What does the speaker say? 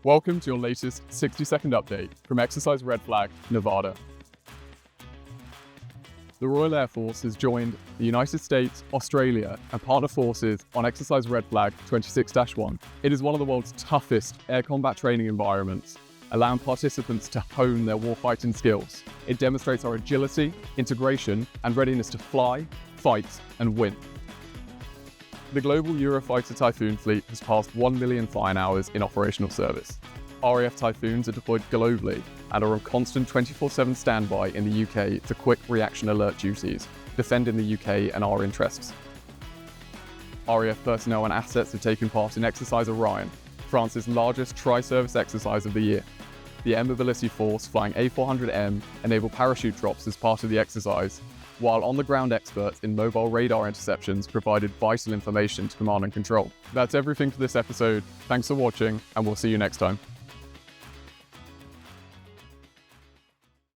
Welcome to your latest 60-second update from Exercise Red Flag, Nevada. The Royal Air Force has joined the United States, Australia, and partner forces on Exercise Red Flag 26-1. It is one of the world's toughest air combat training environments, allowing participants to hone their warfighting skills. It demonstrates our agility, integration, and readiness to fly, fight, and win. The global Eurofighter Typhoon fleet has passed 1 million flying hours in operational service. RAF Typhoons are deployed globally and are on constant 24/7 standby in the UK for quick reaction alert duties, defending the UK and our interests. RAF personnel and assets have taken part in Exercise Orion, France's largest tri-service exercise of the year. The Air Mobility Force flying A400M enabled parachute drops as part of the exercise, while on-the-ground experts in mobile radar interceptions provided vital information to command and control. That's everything for this episode. Thanks for watching, and we'll see you next time.